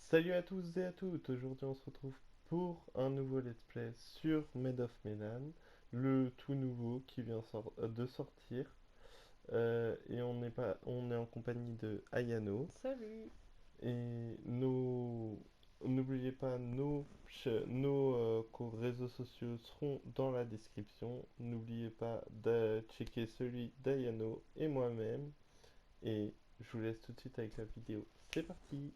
Salut à tous et à toutes, aujourd'hui on se retrouve pour un nouveau let's play sur Made of Medan, le tout nouveau qui vient de sortir. Et on est en compagnie de Ayano. Salut. Et n'oubliez pas, nos réseaux sociaux seront dans la description. N'oubliez pas de checker celui d'Ayano et moi-même. Et je vous laisse tout de suite avec la vidéo. C'est parti!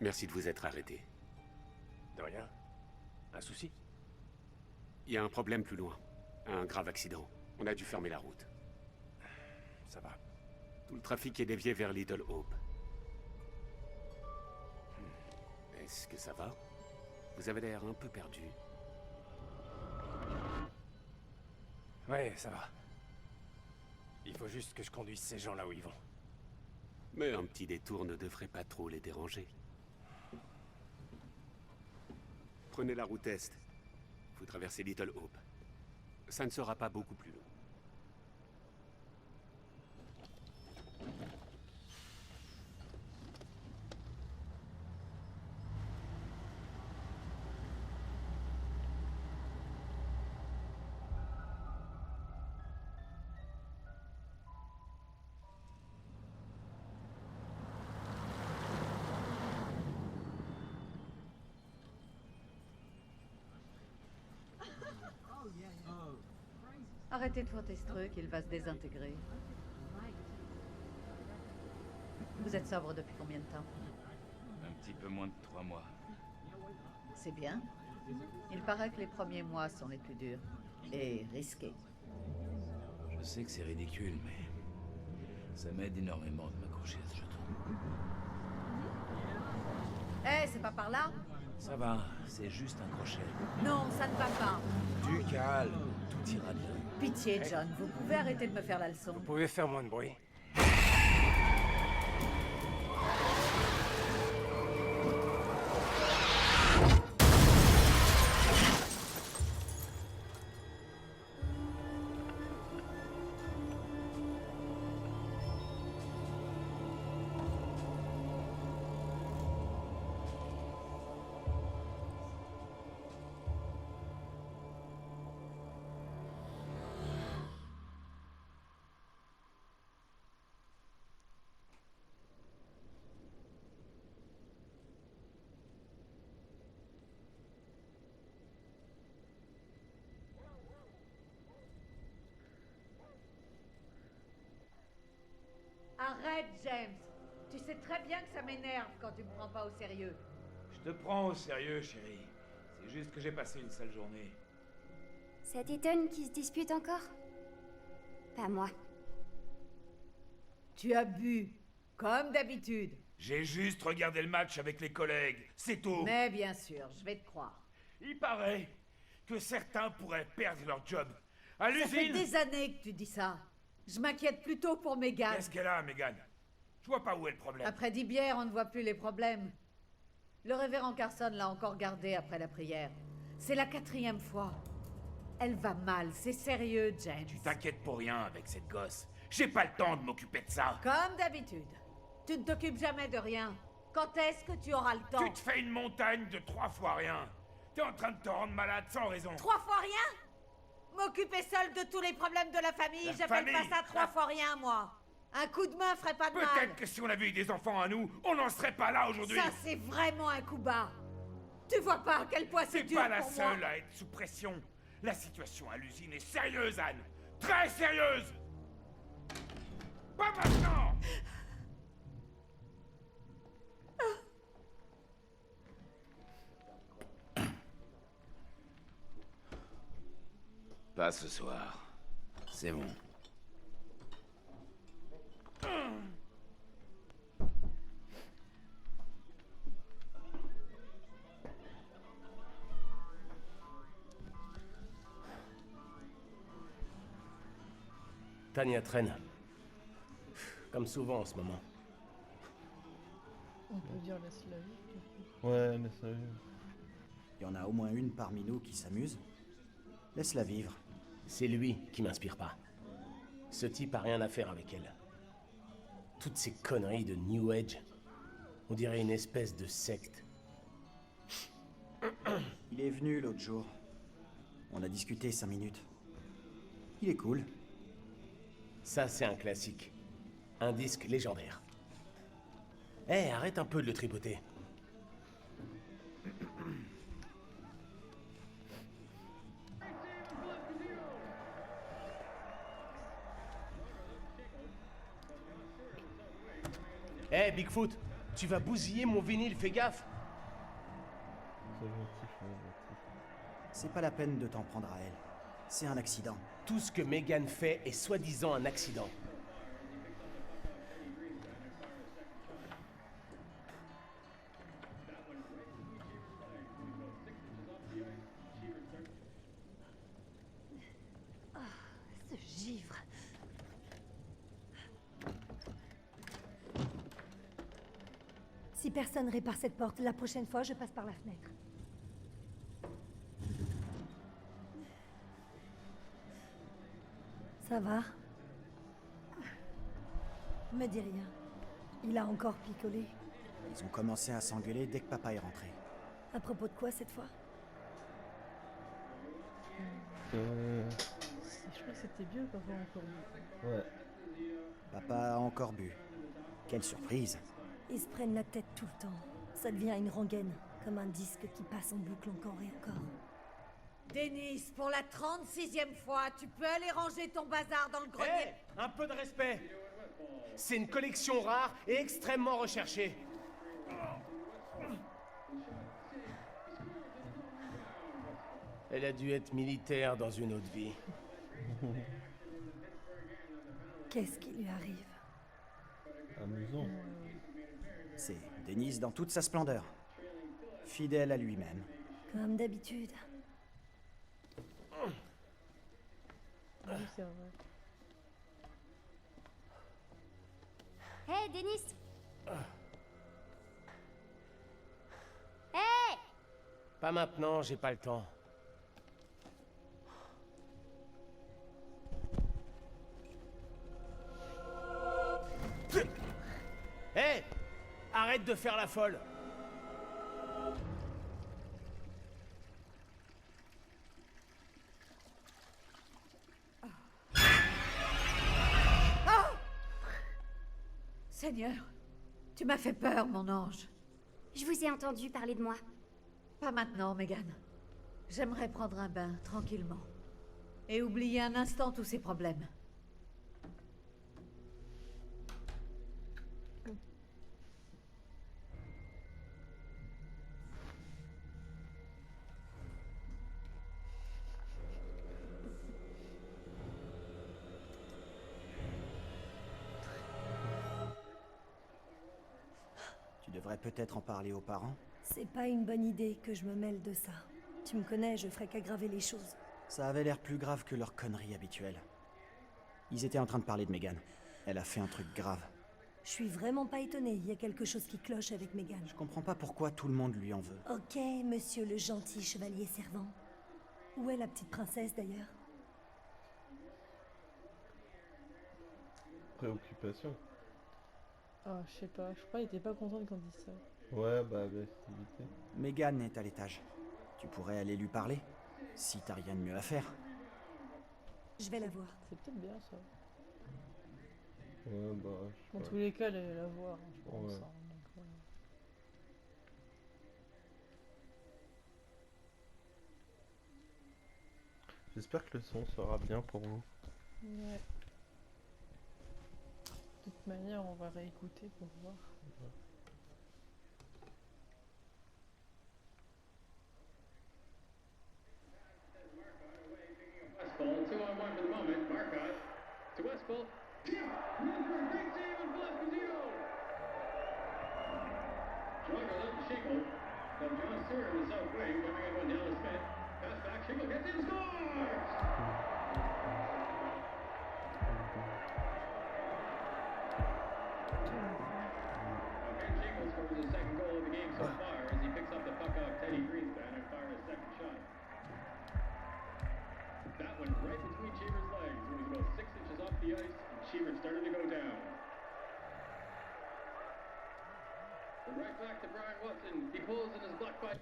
Merci de vous être arrêté. De rien. Un souci? Il y a un problème plus loin. Un grave accident. On a dû fermer la route. Ça va. Tout le trafic est dévié vers Little Hope. Est-ce que ça va? Vous avez l'air un peu perdu. Ouais, ça va. Il faut juste que je conduise ces gens là où ils vont. Mais un petit détour ne devrait pas trop les déranger. Prenez la route Est. Vous traversez Little Hope. Ça ne sera pas beaucoup plus long. Arrêtez de faire tes trucs, il va se désintégrer. Vous êtes sobre depuis combien de temps? Un petit peu moins de 3 mois. C'est bien. Il paraît que les premiers mois sont les plus durs. Et risqués. Je sais que c'est ridicule, mais ça m'aide énormément de m'accrocher à ce jeton. Eh, c'est pas par là? Ça va, c'est juste un crochet. Non, ça ne va pas. Du calme, tout ira bien. Pitié, John, vous pouvez arrêter de me faire la leçon. Vous pouvez faire moins de bruit. Arrête, James. Tu sais très bien que ça m'énerve quand tu me prends pas au sérieux. Je te prends au sérieux, chérie. C'est juste que j'ai passé une sale journée. C'est Ethan qui se dispute encore? Pas moi. Tu as bu, comme d'habitude. J'ai juste regardé le match avec les collègues, c'est tout. Mais bien sûr, je vais te croire. Il paraît que certains pourraient perdre leur job. À Ça fait l'usine... des années que tu dis ça. Je m'inquiète plutôt pour Megan. Qu'est-ce qu'elle a, Megan? Je vois pas où est le problème. Après 10 bières, on ne voit plus les problèmes. Le révérend Carson l'a encore gardée après la prière. C'est la 4e fois. Elle va mal, c'est sérieux, James. Tu t'inquiètes pour rien avec cette gosse. J'ai pas le temps de m'occuper de ça. Comme d'habitude. Tu ne t'occupes jamais de rien. Quand est-ce que tu auras le temps? Tu te fais une montagne de 3 fois rien. T'es en train de te rendre malade sans raison. 3 fois rien? M'occuper seule de tous les problèmes de la famille, La j'appelle famille? pas ça 3 fois rien, moi. Un coup de main ferait pas de mal. Peut-être que si on avait eu des enfants à nous, on n'en serait pas là aujourd'hui. Ça, c'est vraiment un coup bas. Tu vois pas à quel point c'est C'est dur pas la pour seule moi. à être sous pression. La situation à l'usine est sérieuse, Anne. Très sérieuse. Pas maintenant. Pas ce soir. C'est bon. Tania traîne. Comme souvent en ce moment. On peut dire laisse-la vivre, du coup. Ouais, mais sérieux. Il y en a au moins une parmi nous qui s'amuse. Laisse-la vivre. C'est lui qui m'inspire pas. Ce type a rien à faire avec elle. Toutes ces conneries de New Age. On dirait une espèce de secte. Il est venu l'autre jour. On a discuté 5 minutes. Il est cool. Ça, c'est un classique. Un disque légendaire. Eh, arrête un peu de le tripoter. Eh, Bigfoot, tu vas bousiller mon vinyle, fais gaffe. C'est gentil, c'est gentil. C'est pas la peine de t'en prendre à elle. C'est un accident. Tout ce que Megan fait est soi-disant un accident. Ce givre. Si personne répare cette porte, la prochaine fois, je passe par la fenêtre. Ça va? Me dis rien. Il a encore picolé. Ils ont commencé à s'engueuler dès que papa est rentré. À propos de quoi cette fois? Je crois que c'était bien d'avoir encore vu. Ouais. Papa a encore bu. Quelle surprise. Ils se prennent la tête tout le temps. Ça devient une rengaine, comme un disque qui passe en boucle encore et encore. Denis, pour la 36e fois, tu peux aller ranger ton bazar dans le Eh, grenier. un peu de respect. C'est une collection rare et extrêmement recherchée. Elle a dû être militaire dans une autre vie. Qu'est-ce qui lui arrive? Amusant. C'est Denise dans toute sa splendeur. Fidèle à lui-même. Comme d'habitude. Oui, c'est vrai. Hé, Denis! Hé! Pas maintenant, j'ai pas le temps. Hé! Arrête de faire la folle! Seigneur, tu m'as fait peur, mon ange. Je vous ai entendu parler de moi. Pas maintenant, Megan. J'aimerais prendre un bain, tranquillement. Et oublier un instant tous ces problèmes. devrais peut-être en parler aux parents. C'est pas une bonne idée que je me mêle de ça. Tu me connais, je ferais qu'aggraver les choses. Ça avait l'air plus grave que leur connerie habituelle. Ils étaient en train de parler de Megan. Elle a fait un truc grave. Je suis vraiment pas étonnée, il y a quelque chose qui cloche avec Megan. Je comprends pas pourquoi tout le monde lui en veut. Ok, monsieur le gentil chevalier servant. Où est la petite princesse d'ailleurs? Préoccupation. Ah, je sais pas, je crois qu'il était pas content qu'on dise ça. Ouais, bah, agressivité. Megan est à l'étage. Tu pourrais aller lui parler, si t'as rien de mieux à faire. Je vais la voir. C'est peut-être bien ça. Ouais, bah, je Dans sais tous les cas, elle allait la voir, hein, je pense. Ouais. Hein, donc, voilà. J'espère que le son sera bien pour vous. Ouais. De toute manière, on va réécouter pour voir. Westfall, 2-on-1 for the moment. Marcotte to Westfall. Big save and Blasquezino. Jogger left to Shingle. From John Stewart in the south wing, coming up on Dallas Smith. Pass back, Shingle gets in, scores! Again, Shingle scores his second goal of the game so far as he picks up the puck off Teddy Greenspan and fires a second shot. That went right between Cheever's legs. It was about 6 inches off the ice, and Cheever started to go down. The right back to Brian Watson. He pulls in his black bike.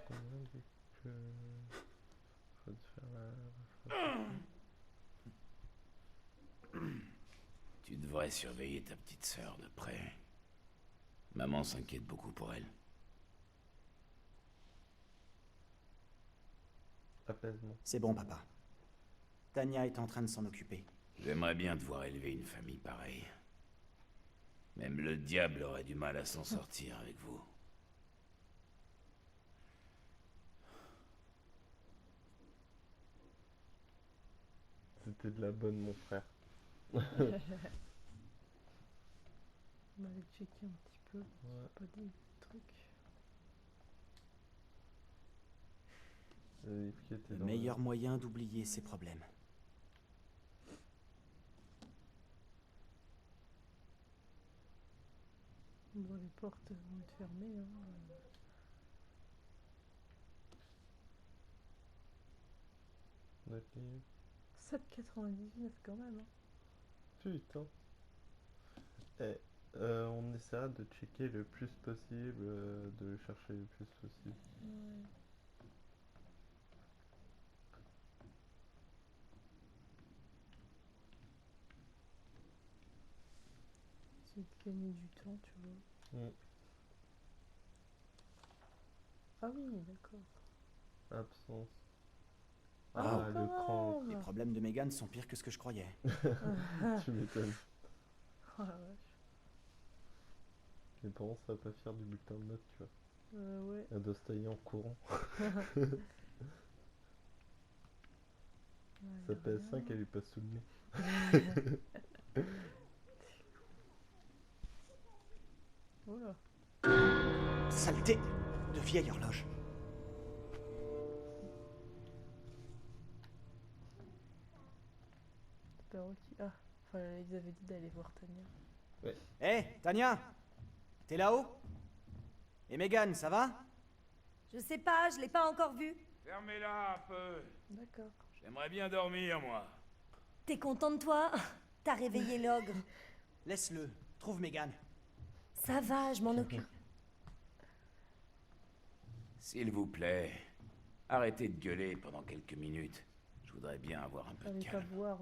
Tu devrais surveiller ta petite sœur de près. Maman s'inquiète beaucoup pour elle. Apaisement. C'est bon, papa. Tania est en train de s'en occuper. J'aimerais bien te voir élever une famille pareille. Même le diable aurait du mal à s'en sortir avec vous. C'était de la bonne, mon frère. On va aller checker un petit peu. Ouais. Pas des trucs. Le meilleur moyen d'oublier ses problèmes. Bon, les portes vont être fermées. Hein. 7,99 quand même. Hein. Putain. Eh, on essaiera de checker le plus possible, de chercher le plus possible. Ouais. C'est de gagner du temps, tu vois. Mm. Ah oui, d'accord. Absence. Ah, le cran. Les problèmes de Megan sont pires que ce que je croyais. Tu m'étonnes. Oh la vache. Mes parents seraient pas fiers du bulletin de notes, tu vois. Ouais. Elle doit se tailler en courant. Sa PS5, elle est pas sous le nez. Voilà. Saleté de vieille horloge. Ah, enfin, ils avaient dit d'aller voir Tania. Ouais. Hé, Tania! T'es là-haut? Et Megan, ça va? Je sais pas, je l'ai pas encore vue. Fermez-la un peu. D'accord. J'aimerais bien dormir, moi. T'es content de toi? T'as réveillé l'ogre. Laisse-le. Trouve Megan. Ça va, je m'en occupe. S'il vous plaît, arrêtez de gueuler pendant quelques minutes. Je voudrais bien avoir un peu de Fallait pas calme. voir.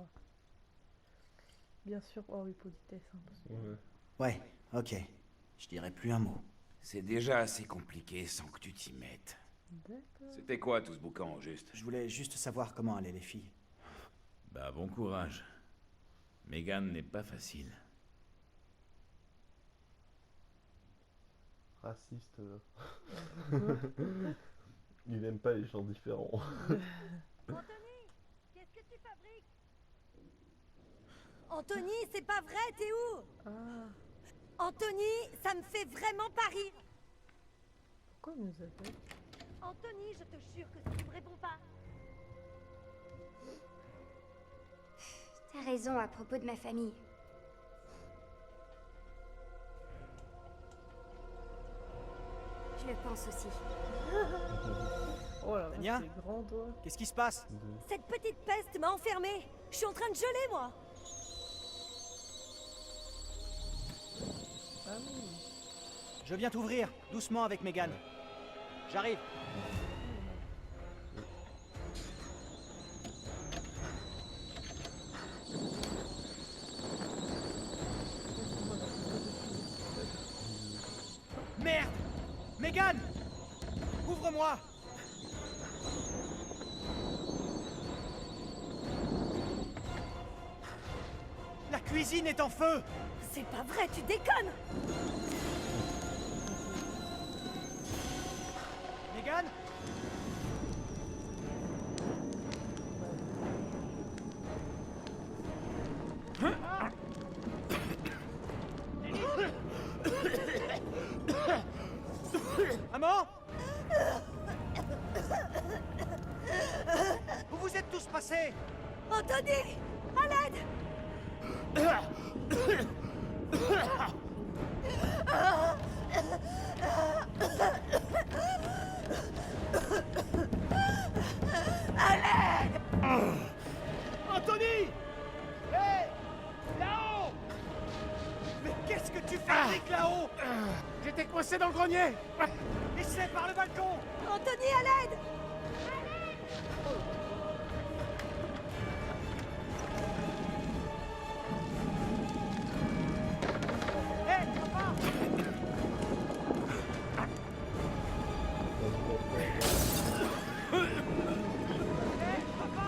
Bien sûr. Oh oui, politesse. Hein, parce que... Ouais. Ouais, ok. Je dirai plus un mot. C'est déjà assez compliqué sans que tu t'y mettes. D'accord. C'était quoi tout ce boucan, au juste? Je voulais juste savoir comment allaient les filles. Bah bon courage. Megan n'est pas facile. Raciste. Il aime pas les gens différents. Anthony, qu'est-ce que tu fabriques? Anthony, c'est pas vrai, t'es où? Ah, Anthony, ça me fait vraiment pas rire. Pourquoi il nous appelle? Anthony, je te jure que si tu me réponds pas... T'as raison à propos de ma famille. Je le pense aussi. Oh là là, Tania c'est grand doigt. Qu'est-ce qui se passe? Cette petite peste m'a enfermée. Je suis en train de geler, moi. Ah oui. Je viens t'ouvrir, doucement avec Megan. J'arrive. Merde! Megan! Ouvre-moi! La cuisine est en feu! C'est pas vrai, tu déconnes. Megan? Maman? Où vous êtes tous passés? Anthony, à l'aide. Anthony! Hé! Là-haut! Mais qu'est-ce que tu fais, Rick, là-haut? J'étais coincé dans le grenier. Laisse-les par le balcon! Anthony, à l'aide. Hé, papa! Hé, papa!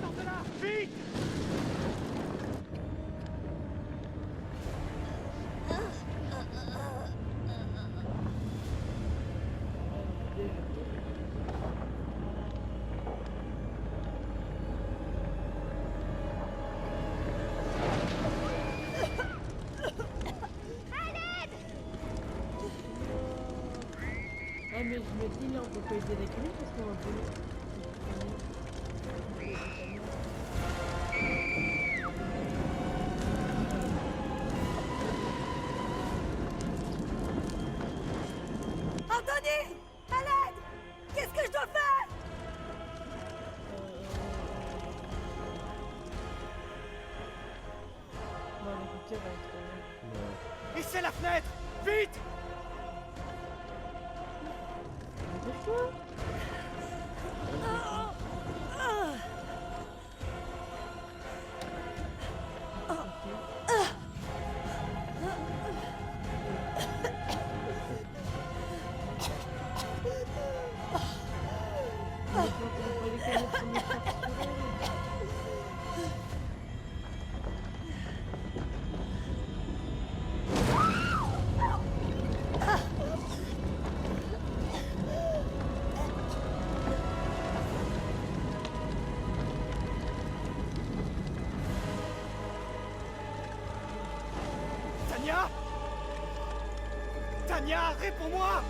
Sors de là! Vite! Ah mais je me dis là on peut pas aider les camions parce qu'on va brûler. Anthony, à l'aide. Qu'est-ce que je dois faire? Non l'écouteur va être... Laissez la fenêtre! Vite! Dépêche-toi. Tania? Tania, réponds-moi!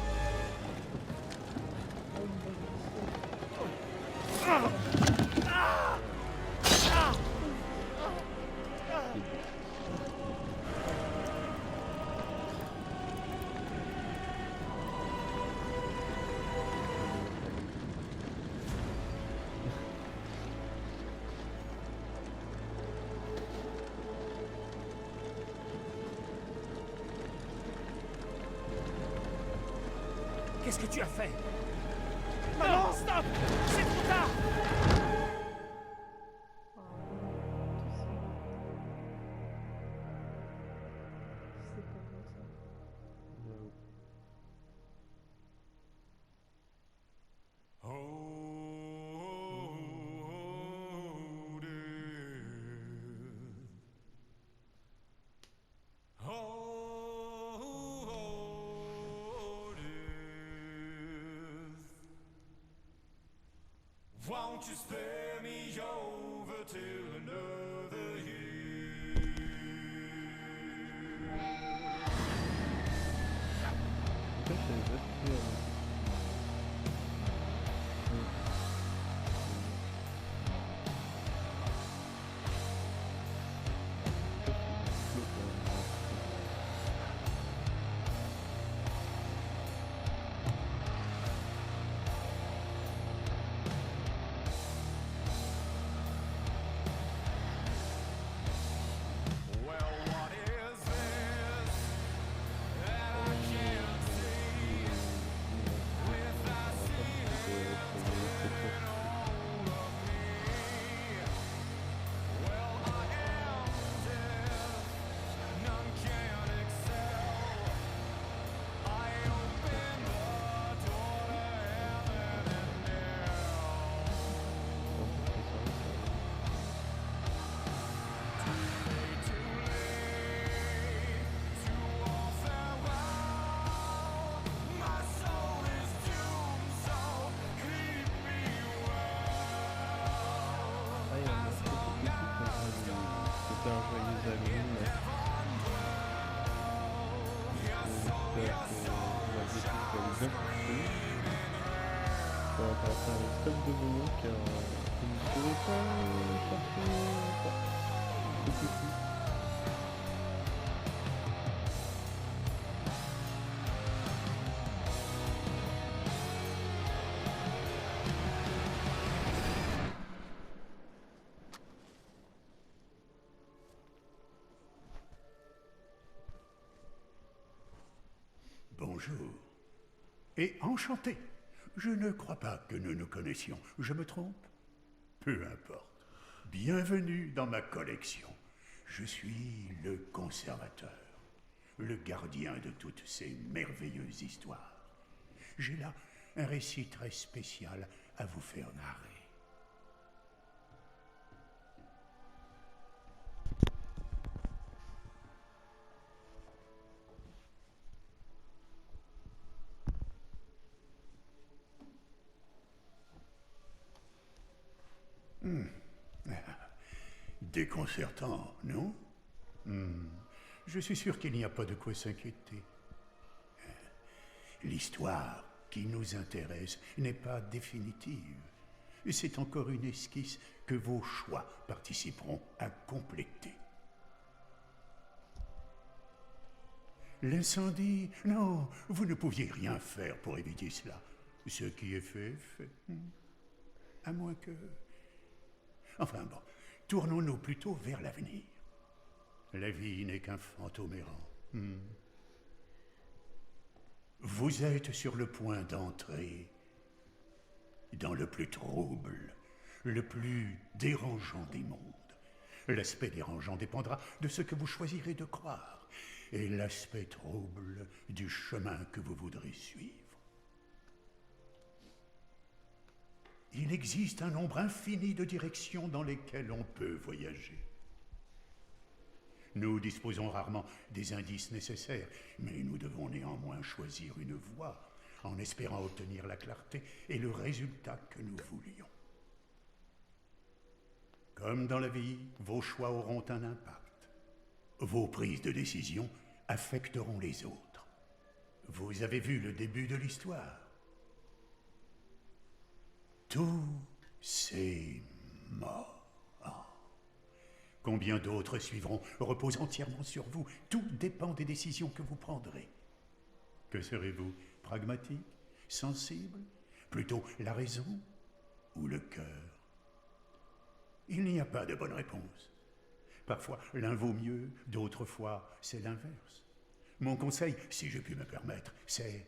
Qu'est-ce que tu as fait? Maman, stop! C'est trop tard! C'est pas bon ça. Won't you spare me over till another year? Pourquoi je savais pas ce qu'il y avait? Well, what is this that I can't see? With I see hanging all of me. Well, I am deaf, none can excel. I open the door to heaven and hell. Ah, il y a un autre petit c'était un joyeux Halloween. J'espère que malgré tout, vous avez bien compris. Ça va passer un stop de bonbons car vous ne pourrez pas chercher ça. C'est ici. Bonjour. Et enchanté. Je ne crois pas que nous nous connaissions. Je me trompe? Peu importe. Bienvenue dans ma collection. Je suis le conservateur, le gardien de toutes ces merveilleuses histoires. J'ai là un récit très spécial à vous faire narrer. Déconcertant, non? Je suis sûr qu'il n'y a pas de quoi s'inquiéter. L'histoire qui nous intéresse n'est pas définitive. C'est encore une esquisse que vos choix participeront à compléter. L'incendie? Non, vous ne pouviez rien faire pour éviter cela. Ce qui est fait, est fait. À moins que... Enfin bon, tournons-nous plutôt vers l'avenir. La vie n'est qu'un fantôme errant. Vous êtes sur le point d'entrer dans le plus trouble, le plus dérangeant des mondes. L'aspect dérangeant dépendra de ce que vous choisirez de croire, et l'aspect trouble du chemin que vous voudrez suivre. Il existe un nombre infini de directions dans lesquelles on peut voyager. Nous disposons rarement des indices nécessaires, mais nous devons néanmoins choisir une voie en espérant obtenir la clarté et le résultat que nous voulions. Comme dans la vie, vos choix auront un impact. Vos prises de décision affecteront les autres. Vous avez vu le début de l'histoire. Tout c'est mort. Combien d'autres suivront repose entièrement sur vous. Tout dépend des décisions que vous prendrez. Que serez-vous? Pragmatique? Sensible? Plutôt la raison ou le cœur? Il n'y a pas de bonne réponse. Parfois, l'un vaut mieux, d'autres fois, c'est l'inverse. Mon conseil, si je puis me permettre, c'est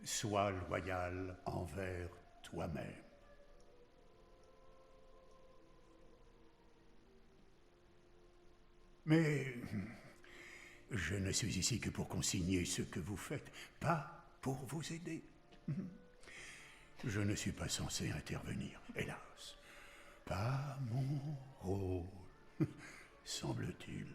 sois loyal envers toi-même. Mais je ne suis ici que pour consigner ce que vous faites, pas pour vous aider. Je ne suis pas censé intervenir, hélas. Pas mon rôle, semble-t-il.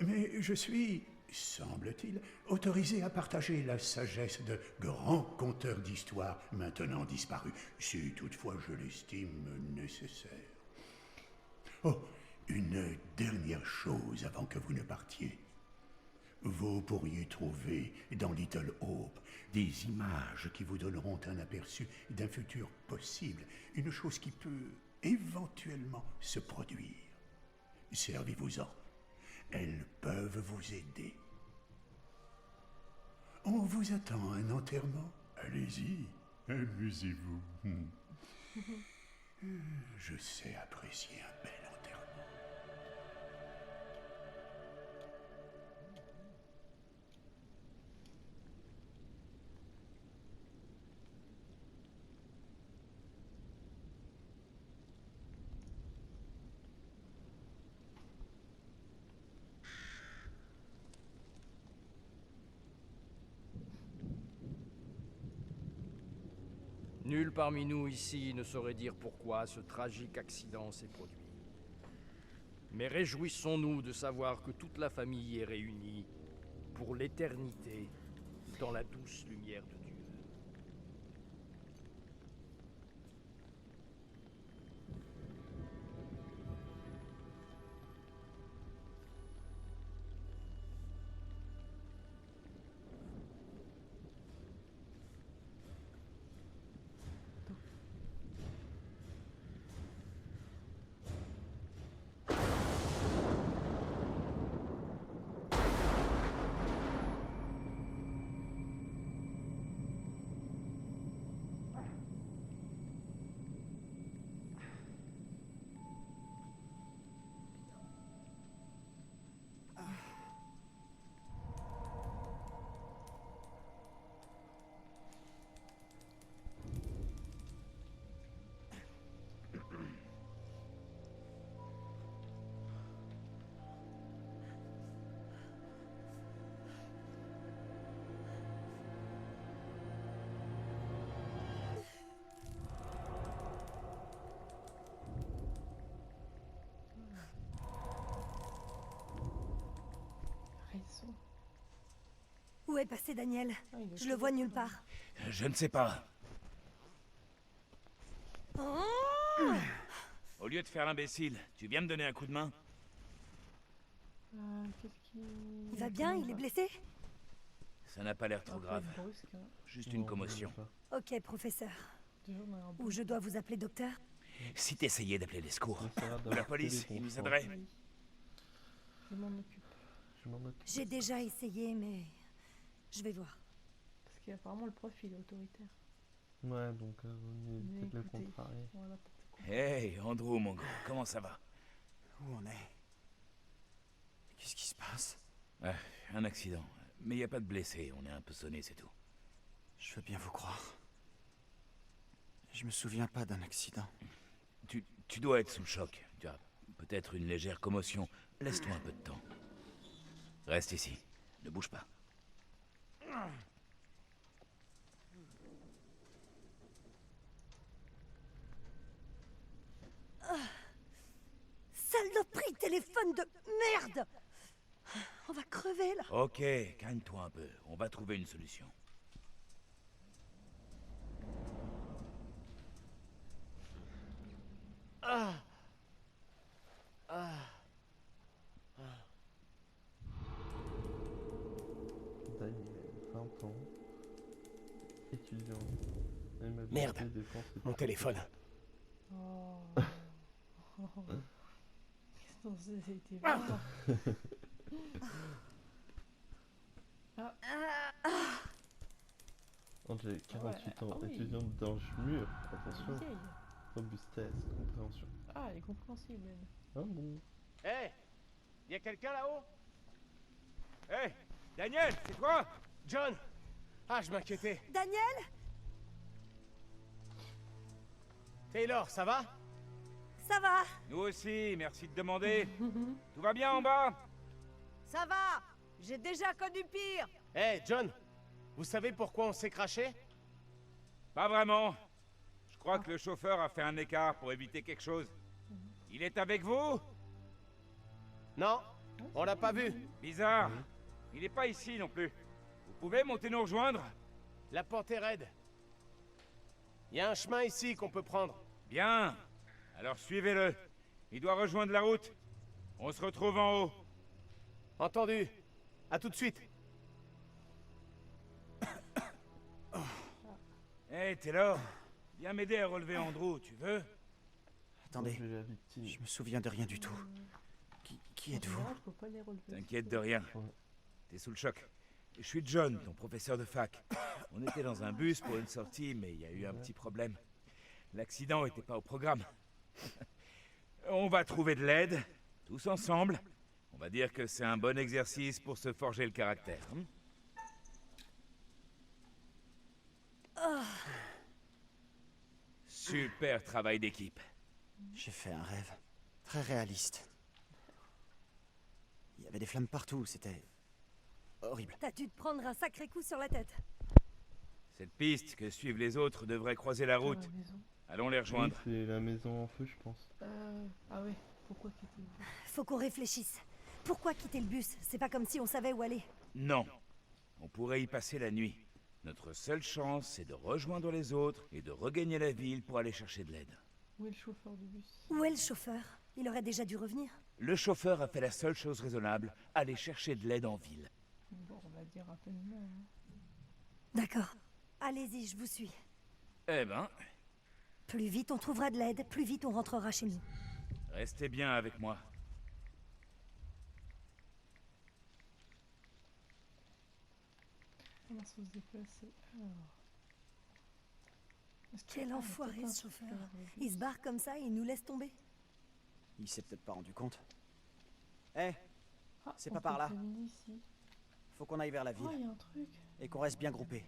Mais je suis semble-t-il, autorisé à partager la sagesse de grands conteurs d'histoires maintenant disparus, si toutefois je l'estime nécessaire. Oh, une dernière chose avant que vous ne partiez. Vous pourriez trouver dans Little Hope des images qui vous donneront un aperçu d'un futur possible, une chose qui peut éventuellement se produire. Servez-vous-en. Elles peuvent vous aider. On vous attend à un enterrement. Allez-y, amusez-vous. Je sais apprécier un bel enterrement. Nul parmi nous ici ne saurait dire pourquoi ce tragique accident s'est produit. Mais réjouissons-nous de savoir que toute la famille est réunie pour l'éternité dans la douce lumière de Dieu. Où est passé Daniel? Je le vois nulle part. Je ne sais pas. Oh Au lieu de faire l'imbécile, tu viens me donner un coup de main? Il va bien? Il est blessé? Ça n'a pas l'air trop grave. Juste une commotion. Ok, professeur. Ou je dois vous appeler docteur? Si t'essayais d'appeler les secours, ou la police, ils nous aideraient. Je m'en occupe. J'ai déjà essayé, mais je vais voir. Parce qu'apparemment le prof il est autoritaire. Ouais, donc peut-être le contrarier. Voilà, Hey, Andrew, mon gars, comment ça va? Où on est? Qu'est-ce qui se passe? Un accident. Mais il n'y a pas de blessés, on est un peu sonné, c'est tout. Je veux bien vous croire. Je me souviens pas d'un accident. Tu dois être sous le choc. Tu as peut-être une légère commotion. Laisse-toi un peu de temps. Reste ici. Ne bouge pas. Saloperie téléphone de merde! On va crever là. Ok, calme-toi un peu. On va trouver une solution. Daniel, 20 ans, étudiant. Merde, mon téléphone. Oh. C'était vraiment... Angèle, 48 ans, étudiante d'Angmur. Attention. Robustesse, compréhension. Ah, elle est compréhensible, elle. Ah bon. Hé, y a quelqu'un là-haut? Hé, Daniel, c'est quoi? John! Ah, je m'inquiétais. Daniel? Taylor, ça va? Ça va? Nous aussi, merci de demander. Tout va bien en bas? Ça va! J'ai déjà connu pire! Hé, John! Vous savez pourquoi on s'est craché? Pas vraiment. Je crois que le chauffeur a fait un écart pour éviter quelque chose. Il est avec vous? Non, on l'a pas vu. Bizarre. Il est pas ici non plus. Vous pouvez monter nous rejoindre? La pente est raide. Il y a un chemin ici qu'on peut prendre. Bien. Alors suivez-le. Il doit rejoindre la route. On se retrouve en haut. Entendu. À tout de suite. Hey, Taylor. Viens m'aider à relever Andrew, tu veux? Attendez, Je suis la victime. je me souviens de rien du tout. Qui êtes-vous? Faut pas les relever. T'inquiète de rien. T'es sous le choc. Je suis John, ton professeur de fac. On était dans un bus pour une sortie, mais il y a eu un petit problème. L'accident était pas au programme. On va trouver de l'aide, tous ensemble. On va dire que c'est un bon exercice pour se forger le caractère. Super travail d'équipe. J'ai fait un rêve. Très réaliste. Il y avait des flammes partout, c'était... horrible. T'as dû te prendre un sacré coup sur la tête. Cette piste que suivent les autres devrait croiser la route. Allons les rejoindre. Oui, c'est la maison en feu, je pense. Ah ouais, pourquoi quitter le bus? Faut qu'on réfléchisse. Pourquoi quitter le bus? C'est pas comme si on savait où aller. Non. On pourrait y passer la nuit. Notre seule chance, c'est de rejoindre les autres et de regagner la ville pour aller chercher de l'aide. Où est le chauffeur du bus? Où est le chauffeur? Il aurait déjà dû revenir. Le chauffeur a fait la seule chose raisonnable, aller chercher de l'aide en ville. Bon, on va dire rapidement. Hein. D'accord. Allez-y, je vous suis. Eh ben, Plus vite on trouvera de l'aide, plus vite on rentrera chez nous. restez bien avec moi. Comment se déplacer? Alors... Quel enfoiré ce chauffeur. Il se barre comme ça et il nous laisse tomber. Il s'est peut-être pas rendu compte. Eh, c'est pas par là. Ici. Faut qu'on aille vers la ville. Oh, il y a un truc. Et qu'on reste bien groupés.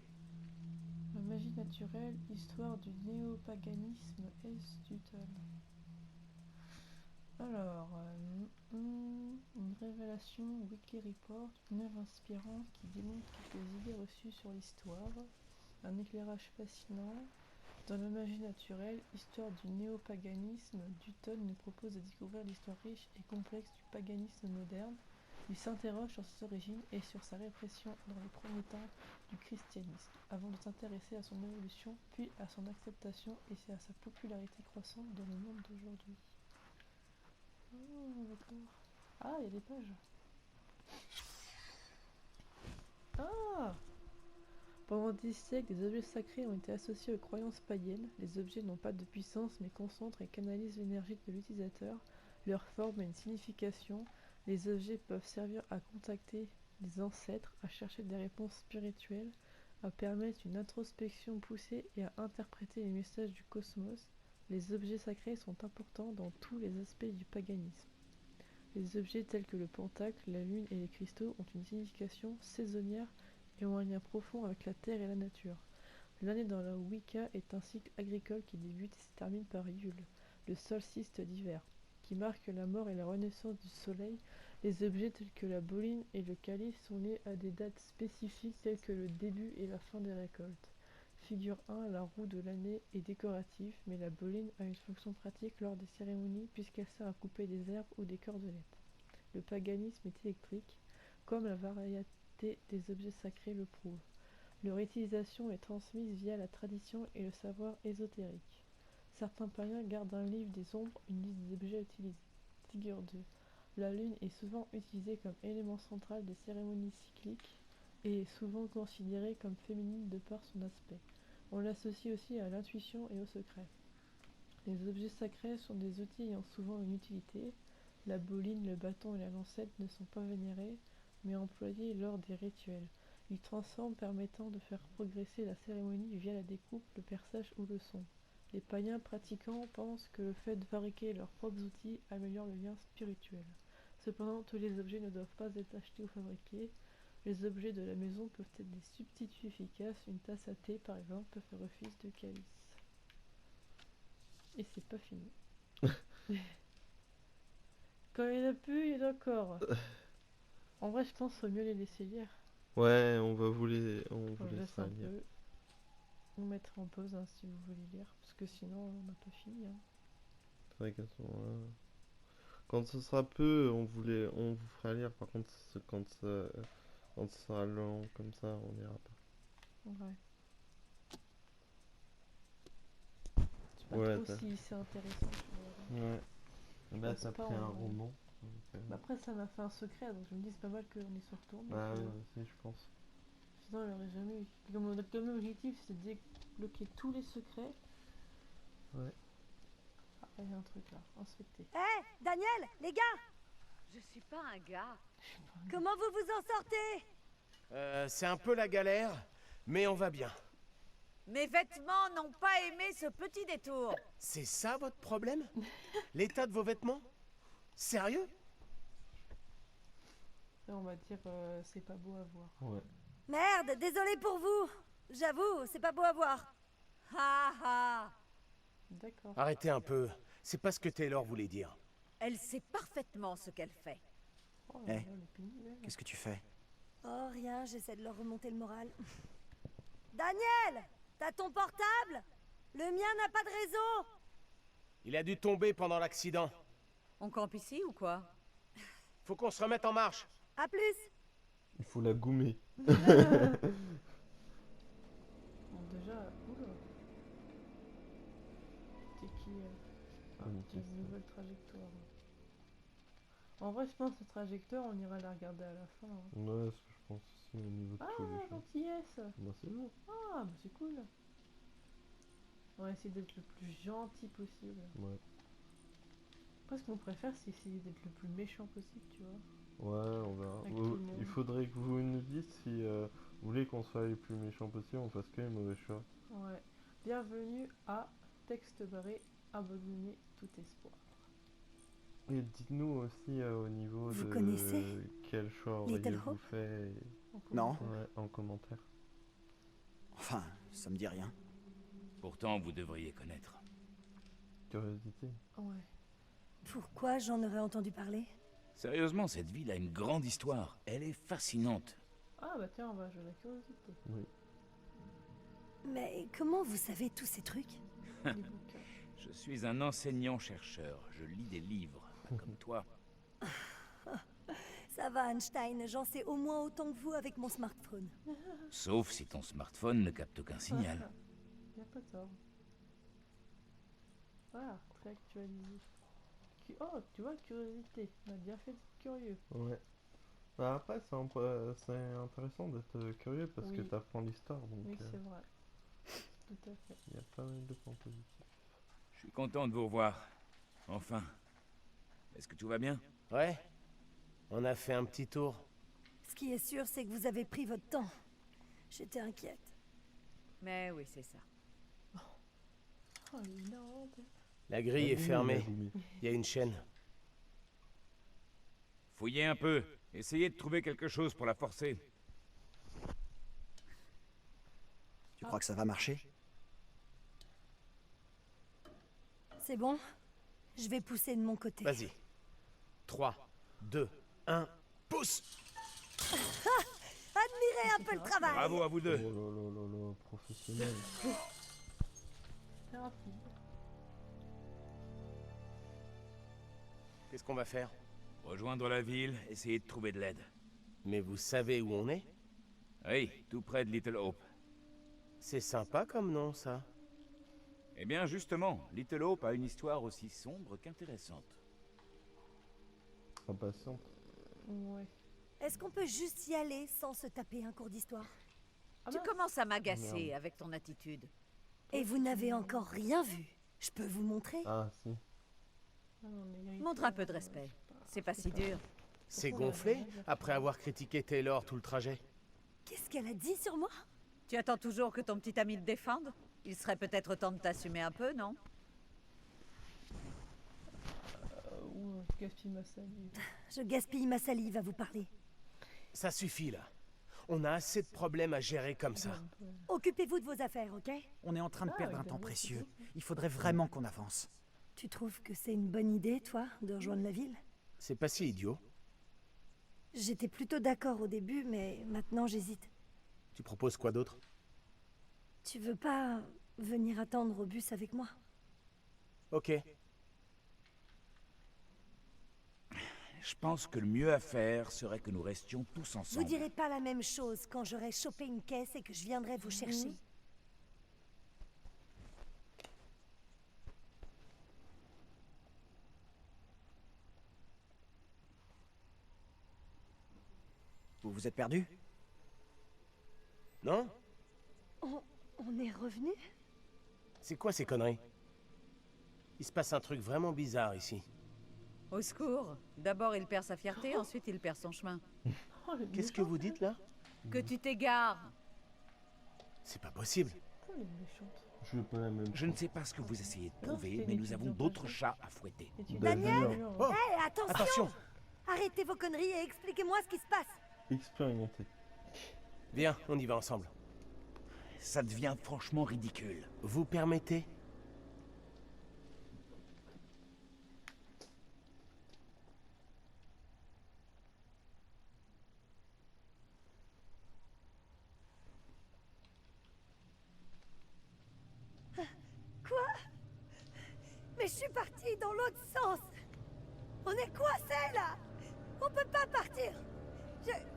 La magie naturelle, histoire du néopaganisme Est-Dutton. Alors, une révélation Wiki Report, une œuvre inspirante qui démontre quelques idées reçues sur l'histoire, un éclairage fascinant. Dans la magie naturelle, histoire du néopaganisme, Dutton nous propose de découvrir l'histoire riche et complexe du paganisme moderne. Il s'interroge sur ses origines et sur sa répression dans les premiers temps du christianisme, avant de s'intéresser à son évolution, puis à son acceptation et à sa popularité croissante dans le monde d'aujourd'hui. Oh, d'accord. Ah, il y a des pages. Ah! Pendant des siècles, des objets sacrés ont été associés aux croyances païennes. Les objets n'ont pas de puissance mais concentrent et canalisent l'énergie de l'utilisateur. Leur forme a une signification. Les objets peuvent servir à contacter les ancêtres, à chercher des réponses spirituelles, à permettre une introspection poussée et à interpréter les messages du cosmos. Les objets sacrés sont importants dans tous les aspects du paganisme. Les objets tels que le pentacle, la lune et les cristaux ont une signification saisonnière et ont un lien profond avec la terre et la nature. L'année dans la Wicca est un cycle agricole qui débute et se termine par Yule, le solstice d'hiver, qui marque la mort et la renaissance du soleil. Les objets tels que la boline et le calice sont liés à des dates spécifiques telles que le début et la fin des récoltes. Figure 1, la roue de l'année est décorative, mais la boline a une fonction pratique lors des cérémonies puisqu'elle sert à couper des herbes ou des cordelettes. Le paganisme est électrique, comme la variété des objets sacrés le prouve. Leur utilisation est transmise via la tradition et le savoir ésotérique. Certains païens gardent un livre des ombres, une liste des objets utilisés. Figure 2. La lune est souvent utilisée comme élément central des cérémonies cycliques et est souvent considérée comme féminine de par son aspect. On l'associe aussi à l'intuition et au secret. Les objets sacrés sont des outils ayant souvent une utilité. La boline, le bâton et la lancette ne sont pas vénérés, mais employés lors des rituels. Ils transforment permettant de faire progresser la cérémonie via la découpe, le perçage ou le son. Les païens pratiquants pensent que le fait de fabriquer leurs propres outils améliore le lien spirituel. Cependant, tous les objets ne doivent pas être achetés ou fabriqués. Les objets de la maison peuvent être des substituts efficaces. Une tasse à thé, par exemple, peut faire office de calice. Et c'est pas fini. Quand il y en a plus, il y en a encore. En vrai, je pense qu'il faut mieux les laisser lire. Ouais, on va vous les... on vous laisse laissera un lire. peu. On mettra en pause hein, si vous voulez lire, parce que sinon on n'a pas fini. Hein. C'est vrai qu'à ce moment-là... Quand ce sera peu, on vous fera lire. Par contre, quand Quand ce sera long comme ça, on ira pas. Ouais. Je sais pas Ouais, trop t'as- si c'est intéressant, tu vois. Ouais. Là, pense t'as pas, pris un en vrai. roman. Donc, Bah après, ça m'a fait un secret, donc je me dis c'est pas mal qu'on y se retourne. bah donc, oui, aussi, je pense. sinon, il aurait jamais eu. Comme l'objectif, c'est de débloquer tous les secrets. Ouais. Ah, il y a un truc là, inspecter. Hé, Daniel, les gars, Je suis pas un gars. comment vous vous en sortez? C'est un peu la galère, mais on va bien. Mes vêtements n'ont pas aimé ce petit détour. C'est ça votre problème? L'état de vos vêtements? Sérieux? Là, on va dire c'est pas beau à voir. Ouais. Merde, désolé pour vous. J'avoue, c'est pas beau à voir. Ha ha. D'accord. Arrêtez un peu. C'est pas ce que Taylor voulait dire. Elle sait parfaitement ce qu'elle fait. Oh, Eh, là, elle est pénible, elle. Qu'est-ce que tu fais? Oh, rien, j'essaie de leur remonter le moral. Daniel, t'as ton portable? Le mien n'a pas de réseau. Il a dû tomber pendant l'accident. On campe ici ou quoi? Faut qu'on se remette en marche. À plus. Il faut la gommer. Bon, déjà, oula. C'était qui Bonne j'ai une question. nouvelle trajectoire. En vrai, je pense que cette trajectoire, on ira la regarder à la fin. Hein. Ouais, ce que je pense aussi au niveau de tous les Ah, choses. gentillesse. Bah, c'est bon. Ah, bah c'est cool. On va essayer d'être le plus gentil possible. Ouais. Après, ce qu'on préfère, c'est essayer d'être le plus méchant possible, tu vois. Ouais, on verra. Avec Vous- tout le monde. il faudrait que vous nous dites si vous voulez qu'on soit les plus méchants possible, on fasse que les mauvais choix. Ouais. Bienvenue à Texte barré, abandonner tout espoir. Et dites-nous aussi au niveau Vous de connaissez quel choix Little auriez-vous Hope fait Non. ouais, en commentaire. Enfin, ça me dit rien. Pourtant, vous devriez connaître. Curiosité. Ouais. Pourquoi j'en aurais entendu parler? Sérieusement, cette ville a une grande histoire. Elle est fascinante. Ah bah tiens, on va jouer la curiosité. Oui. Mais comment vous savez tous ces trucs? Les bouquins. Je suis un enseignant-chercheur. Je lis des livres, pas comme toi. Ça va, Einstein, j'en sais au moins autant que vous avec mon smartphone. Sauf si ton smartphone ne capte aucun signal. Y a pas tort. Voilà, très actualisé. Oh, tu vois, curiosité. On a bien fait d'être curieux. Ouais. Bah après, c'est intéressant d'être curieux parce que Oui. t'apprends l'histoire, donc Oui, c'est vrai. Tout à fait. il y a pas mal de points positifs. Je suis content de vous revoir. Enfin. Est-ce que tout va bien? Ouais. On a fait un petit tour. Ce qui est sûr, c'est que vous avez pris votre temps. J'étais inquiète. Mais oui, c'est ça. Oh, il est énorme. La grille est fermée. Il y a une chaîne. Fouillez un peu. Essayez de trouver quelque chose pour la forcer. Tu crois que ça va marcher? C'est bon? Je vais pousser de mon côté. Vas-y. 3, 2, 1, pousse! Admirez un peu le travail. Bravo à vous deux. Oh là là là là, professionnel. C'est rapide. Qu'est-ce qu'on va faire? Rejoindre la ville, essayer de trouver de l'aide. Mais vous savez où on est? Oui, tout près de Little Hope. C'est sympa comme nom, ça. Eh bien, justement, Little Hope a une histoire aussi sombre qu'intéressante. Impatiente. Ouais. Est-ce qu'on peut juste y aller sans se taper un cours d'histoire? Ah Tu mince. commences à m'agacer Merde. avec ton attitude. Et vous n'avez encore rien vu. Je peux vous montrer? Ah si. Ah non, mais il y a Montre un peu de respect. C'est pas si dur. C'est Pourquoi on a gonflé rien à après avoir critiqué Taylor tout le trajet. Qu'est-ce qu'elle a dit sur moi? Tu attends toujours que ton petit ami te défende? Il serait peut-être temps de t'assumer un peu, non? Ouh, je gaspille ma salive. Je gaspille ma salive à vous parler. Ça suffit, là. On a assez de problèmes à gérer comme ça. Occupez-vous de vos affaires, ok? On est en train de Ah, perdre un regarde, temps c'est précieux. bien. Il faudrait vraiment qu'on avance. Tu trouves que c'est une bonne idée, toi, de rejoindre la ville? C'est pas si idiot. J'étais plutôt d'accord au début, mais maintenant j'hésite. Tu proposes quoi d'autre? Tu veux pas venir attendre au bus avec moi? Ok. Je pense que le mieux à faire serait que nous restions tous Vous ensemble. direz pas la même chose quand j'aurai chopé une caisse et que je viendrai vous chercher. Vous vous êtes perdu? Non? On est revenu? C'est quoi ces conneries? Il se passe un truc vraiment bizarre ici. Au secours. D'abord, il perd sa fierté, ensuite, il perd son chemin. Qu'est-ce que vous dites là? Que tu t'égares. C'est pas possible. Oh, elle est méchante. Je veux pas la même Je ne sais pas ce que vous essayez de Non, prouver, c'était mais une nous étude avons en d'autres passé. chats à fouetter. Daniel! Oh, Hé, attention! Attention! Arrêtez vos conneries et expliquez-moi ce qui se passe. expérimenté. Viens, on y va ensemble. Ça devient franchement ridicule. Vous permettez? Quoi? Mais je suis partie dans l'autre sens. On est coincés là. On peut pas partir.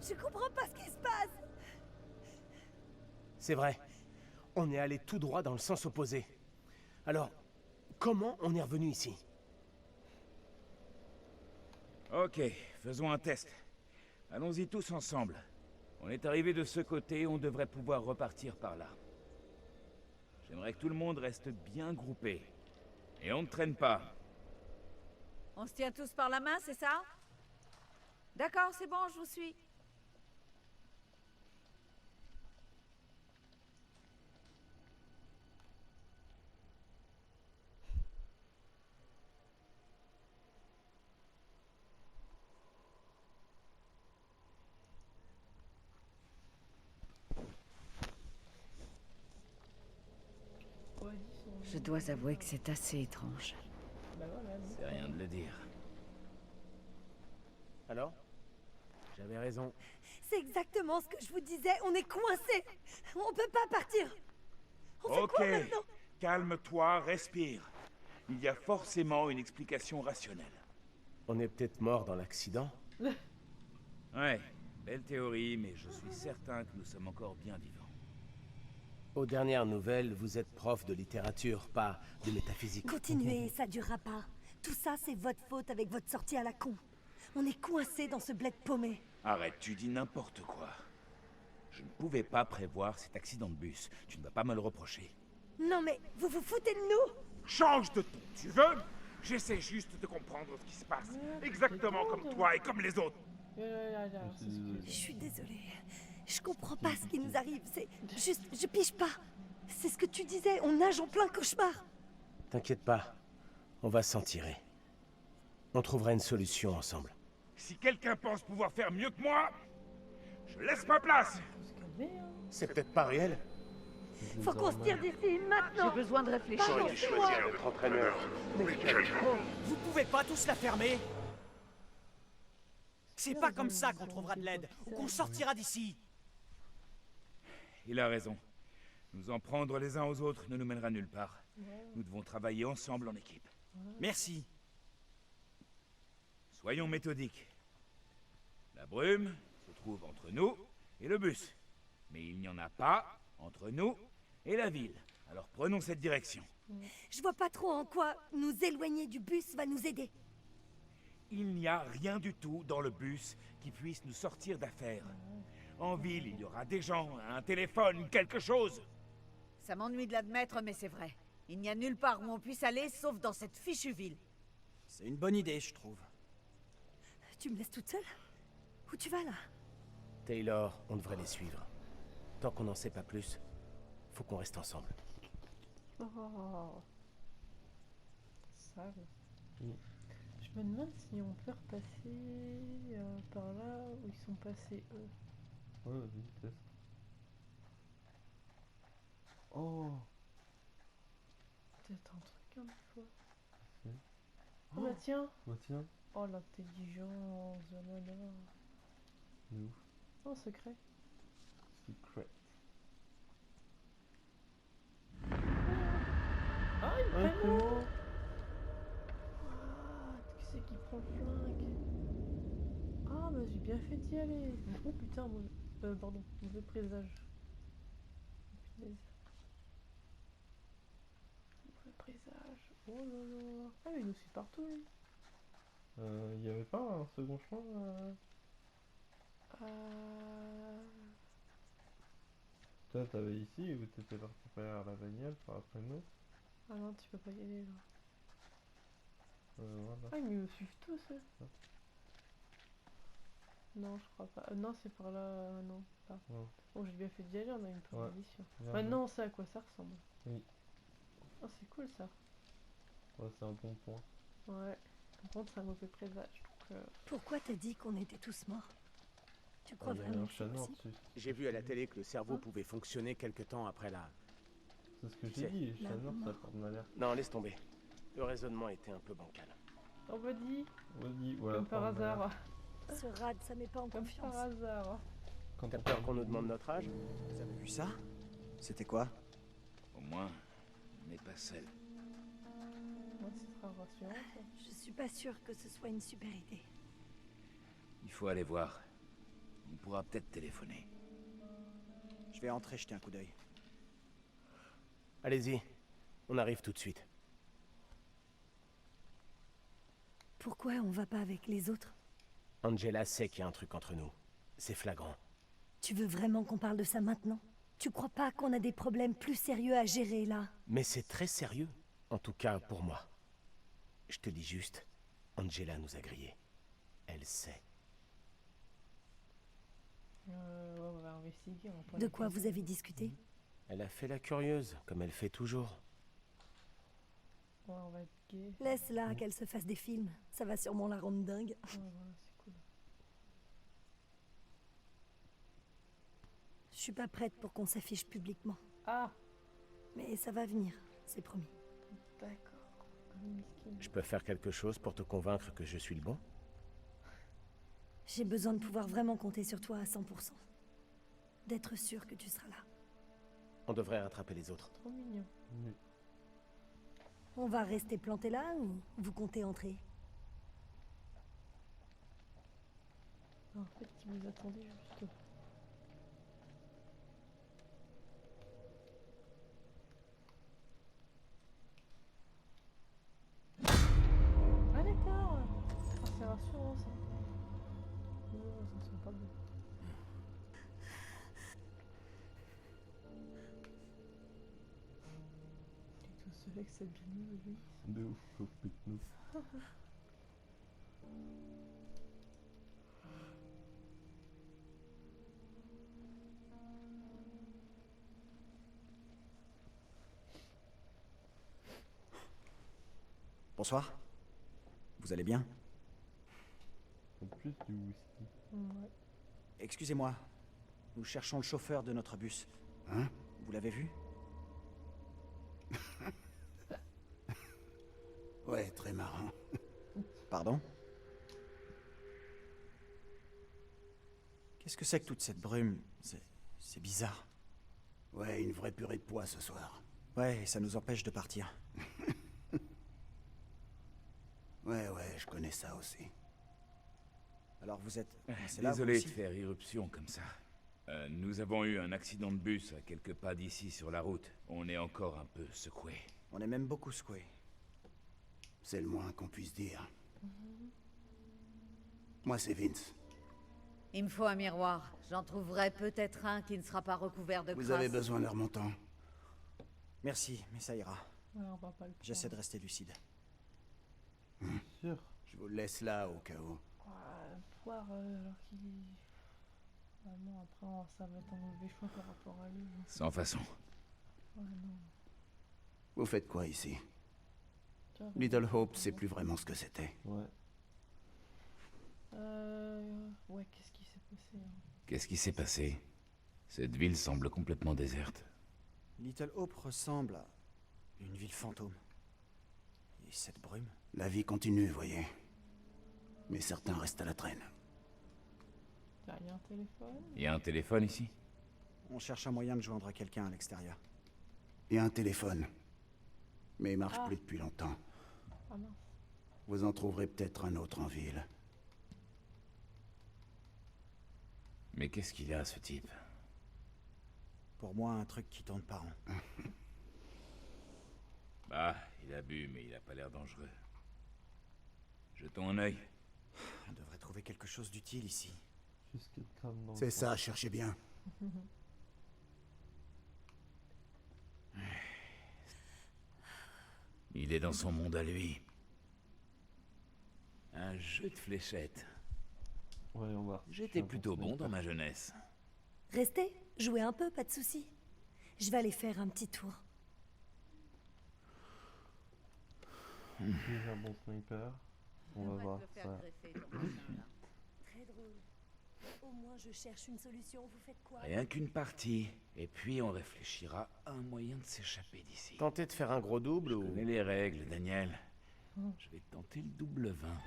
Je comprends pas ce qui se passe. C'est vrai. On est allé tout droit dans le sens opposé. Alors, comment on est revenu ici? Ok, faisons un test. Allons-y tous ensemble. On est arrivé de ce côté, on devrait pouvoir repartir par là. J'aimerais que tout le monde reste bien groupé. Et on ne traîne pas. On se tient tous par la main, c'est ça? D'accord, c'est bon, je vous suis. Ouais, ils sont... Je dois avouer que c'est assez étrange. Bah voilà, non. C'est rien de le dire. Alors? J'avais raison. C'est exactement ce que je vous disais. On est coincés. On peut pas partir. On fait Ok, quoi maintenant? calme-toi, respire. Il y a forcément une explication rationnelle. On est peut-être mort dans l'accident? Ouais, belle théorie, mais je suis certain que nous sommes encore bien vivants. Aux dernières nouvelles, vous êtes prof de littérature, pas de métaphysique. Continuez, ça durera pas. Tout ça, c'est votre faute avec votre sortie à la con. On est coincés dans ce bled paumé. Arrête, tu dis n'importe quoi. Je ne pouvais pas prévoir cet accident de bus. Tu ne vas pas me le reprocher. Non mais, vous vous foutez de nous? Change de ton, tu veux? J'essaie juste de comprendre ce qui se passe. Exactement comme toi et comme les autres. Je suis désolée. Je comprends pas ce qui nous arrive. C'est juste, je pige pas. C'est ce que tu disais, on nage en plein cauchemar. T'inquiète pas, on va s'en tirer. On trouvera une solution ensemble. Si quelqu'un pense pouvoir faire mieux que moi, je laisse ma place. C'est peut-être pas réel. Faut qu'on se tire d'ici, maintenant. J'ai besoin de réfléchir. Pardon, J'aurais dû choisir notre entraîneur. Vous pouvez pas tous la fermer? C'est pas comme ça qu'on trouvera de l'aide, ou qu'on sortira d'ici. Il a raison. Nous en prendre les uns aux autres ne nous mènera nulle part. Nous devons travailler ensemble en équipe. Merci. Soyons méthodiques. La brume se trouve entre nous et le bus. Mais il n'y en a pas entre nous et la ville. Alors prenons cette direction. Je vois pas trop en quoi nous éloigner du bus va nous aider. Il n'y a rien du tout dans le bus qui puisse nous sortir d'affaire. En ville, il y aura des gens, un téléphone, quelque chose. Ça m'ennuie de l'admettre, mais c'est vrai. Il n'y a nulle part où on puisse aller, sauf dans cette fichue ville. C'est une bonne idée, je trouve. Tu me laisses toute seule? Où tu vas là? Taylor, on devrait les suivre. Tant qu'on n'en sait pas plus, faut qu'on reste ensemble. Oh. Sale. Je me demande si on peut repasser par là où ils sont passés eux. Ouais, vas-y, teste. Oh! Peut-être un truc un peu. Si. Oh bah tiens! Bah tiens, Oh l'intelligence, voilà. de ouf. Oh secret. Secret. Ah il Un prend prénom. Ah, qui c'est qui prend le flingue? bien fait d'y aller. Oh putain, pardon, mauvais présage. Punaise. Mauvais présage. Oh là là. Ah mais il nous suit partout lui. Il y avait pas un second chemin Toi, t'avais ici ou t'étais parti derrière la bagnole par après nous? Ah non, tu peux pas y aller là. Voilà. Ah mais ils me suivent tous eux. Ah. Non, je crois pas. Non, c'est par là. Non, pas. Non. Bon, j'ai bien fait d'y aller, on a une proposition. Bien Maintenant, on sait à quoi ça ressemble. Oui. Oh, c'est cool ça. Ouais, c'est un bon point. Ouais. Par contre, c'est un mauvais présage. Donc, Pourquoi t'as dit qu'on était tous morts? Tu crois il y a vraiment un que c'est chat noir possible? dessus. J'ai vu à la télé que le cerveau pouvait fonctionner quelque temps après la... C'est ce que j'ai dit, le chat noir ça porte malheur. Non, laisse tomber. Le raisonnement était un peu bancal. on va dire. Voilà, Comme par hasard. Ce rad, ça met pas en Comme confiance. par hasard. T'as peur qu'on nous demande notre âge? Vous avez vu ça? C'était quoi? Au moins, on n'est pas seul. Ouais, ce sera rassurant ça. Je suis pas sûre que ce soit une super idée. Il faut aller voir. On pourra peut-être téléphoner. Je vais entrer jeter un coup d'œil. Allez-y, on arrive tout de suite. Pourquoi on va pas avec les autres? Angela sait qu'il y a un truc entre nous. C'est flagrant. Tu veux vraiment qu'on parle de ça maintenant? Tu crois pas qu'on a des problèmes plus sérieux à gérer là? Mais c'est très sérieux. En tout cas, pour moi. Je te dis juste, Angela nous a grillés. Elle sait. On va investiguer. On va pas De la quoi casser. vous avez discuté? Elle a fait la curieuse, comme elle fait toujours. Ouais, on va être gay. Laisse-la qu'elle se fasse des films. Ça va sûrement la rendre dingue. Ouais, voilà, c'est cool. Je suis pas prête pour qu'on s'affiche publiquement. Ah, Mais ça va venir, c'est promis. d'accord. Miskin. Je peux faire quelque chose pour te convaincre que je suis le bon? J'ai besoin de pouvoir vraiment compter sur toi à 100%. D'être sûr que tu seras là. On devrait rattraper les autres. Trop mignon. Oui. On va rester planté là ou vous comptez entrer? En fait, il nous attendait juste. Ah d'accord. Ah, c'est rassurant ça. Oh, ça sent pas bon. Il est tout seul avec cette binouille, lui. De ouf, faut plus que nous. Bonsoir. Vous allez bien? En plus du whisky. Ouais. Excusez-moi. Nous cherchons le chauffeur de notre bus. Hein? Vous l'avez vu? Ouais, très marrant. Pardon? Qu'est-ce que c'est que toute cette brume? C'est bizarre. Ouais, une vraie purée de pois ce soir. Ouais, et ça nous empêche de partir. Ouais, je connais ça aussi. Alors vous êtes... c'est là, vous Désolé de aussi faire irruption comme ça. Nous avons eu un accident de bus à quelques pas d'ici sur la route. On est encore un peu secoué. On est même beaucoup secoués. C'est le moins qu'on puisse dire. Moi, c'est Vince. Il me faut un miroir. J'en trouverai peut-être un qui ne sera pas recouvert de Vous crasse. avez besoin d'un remontant? Merci, mais ça ira. Ouais, on va pas le prendre. J'essaie de rester lucide. Sûr. Je vous le laisse là, au cas où. Ouais, pouvoir alors qu'il... Vraiment, après, ça va être un mauvais choix par rapport à lui. hein. Sans façon. Ouais, non. Vous faites quoi ici? Tiens, Little Hope, c'est plus vraiment ce que c'était. Ouais. Ouais, qu'est-ce qui s'est passé hein? Qu'est-ce qui s'est passé? Cette ville semble complètement déserte. Little Hope ressemble à une ville fantôme. Et cette brume? La vie continue, voyez. Mais certains restent à la traîne. Y'a un téléphone? Il y a un téléphone ici? On cherche un moyen de joindre quelqu'un à l'extérieur. Il y a un téléphone. Mais il marche Ah. plus depuis longtemps. Ah mince. Vous en trouverez peut-être un autre en ville. Mais qu'est-ce qu'il a, ce type? Pour moi, un truc qui tourne pas rond. Bah, il a bu, mais il a pas l'air dangereux. Jetons un œil. On devrait trouver quelque chose d'utile ici. Juste qu'il crame dans le C'est fond. ça, cherchez bien. Il est dans son monde à lui. Un jeu de fléchettes. Ouais, on va. J'étais plutôt bon dans ma jeunesse. Restez, jouez un peu, pas de soucis. Je vais aller faire un petit tour. Déjà un bon sniper. On va voir ça. Très drôle. Au moins, je cherche une solution. Vous faites quoi? Rien qu'une partie. Et puis on réfléchira à un moyen de s'échapper d'ici. Tenter de faire un gros double ou... Je connais les règles, Daniel. Je vais tenter le double 20.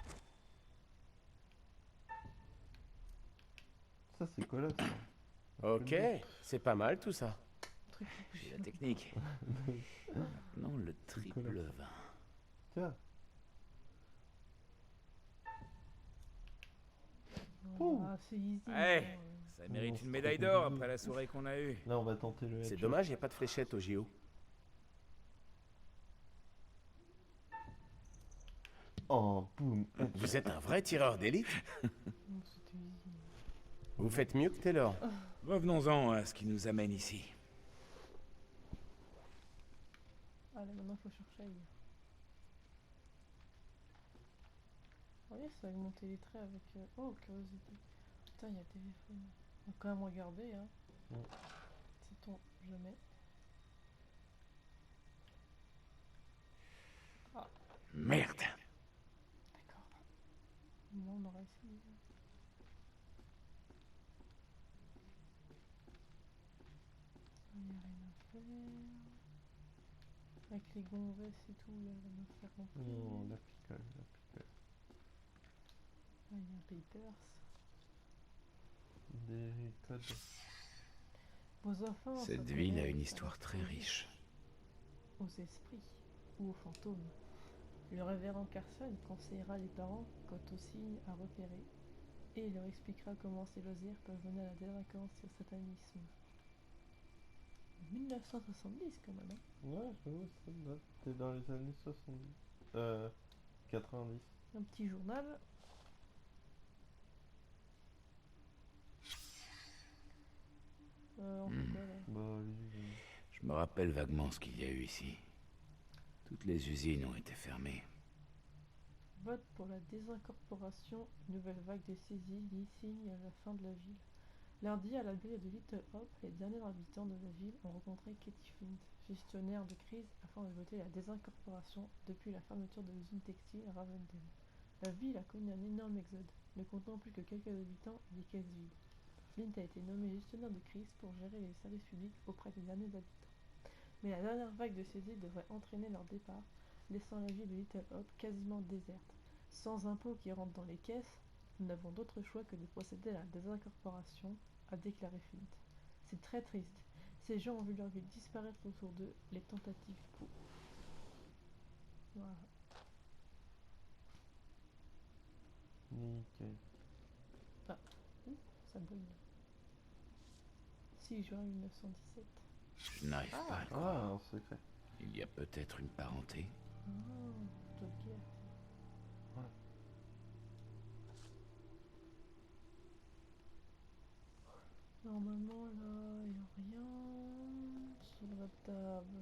Ça, c'est colosse. Ok, c'est pas mal tout ça. J'ai la technique. Maintenant, le triple 20. Tiens. Ah, c'est easy. Ouais, ça mérite une médaille d'or après la soirée qu'on a eue. Là, on va tenter le C'est headshot. dommage, il n'y a pas de fléchette au JO. Oh, boum. Vous êtes un vrai tireur d'élite. Vous faites mieux que Taylor. Revenons-en à ce qui nous amène ici. Allez, maintenant, faut chercher ailleurs. Oui, ça a augmenté les traits avec... Oh, curiosité. Putain, il y a le téléphone. On va quand même regarder, hein. Sait-on jamais. Ah. Merde. D'accord. Bon, on aura essayé. Il n'y a rien à faire. Avec les gonzesses et tout, il n'y a rien à faire non plus. Non, la picole, la picole. Ah, il y a Reapers. Des codes. Vos enfants Cette ville a une histoire très riche. aux esprits ou aux fantômes. Le révérend Carson conseillera les parents quant aux signes à repérer et il leur expliquera comment ces loisirs peuvent mener à la délinquance et au satanisme. 1970 quand même, hein. Ouais, j'avoue, ça date. T'es dans les années 70. 90. Un petit journal. On fait quoi là? Bah oui, oui. Je me rappelle vaguement ce qu'il y a eu ici. Toutes les usines ont été fermées. Vote pour la désincorporation, une nouvelle vague de saisies dit signe à la fin de la ville. Lundi, à la baie de Little Hope, les derniers habitants de la ville ont rencontré Katie Flint, gestionnaire de crise, afin de voter la désincorporation depuis la fermeture de l'usine textile à Ravendale. La ville a connu un énorme exode, ne comptant plus que quelques habitants et des caisses vides. Flint a été nommé gestionnaire de crise pour gérer les services publics auprès des derniers habitants. Mais la dernière vague de saisie devrait entraîner leur départ, laissant la ville de Little Hope quasiment déserte. Sans impôts qui rentrent dans les caisses, nous n'avons d'autre choix que de procéder à la désincorporation, a déclaré Flint. C'est très triste. Ces gens ont vu leur ville disparaître autour d'eux, les tentatives pour. Voilà. Nickel. Ah, ça bouille. 6 juin 1917. Je n'arrive pas à le Ah, croire. en secret. Il y a peut-être une parenté. Ok. Ouais. Normalement là, il n'y a rien sur la table.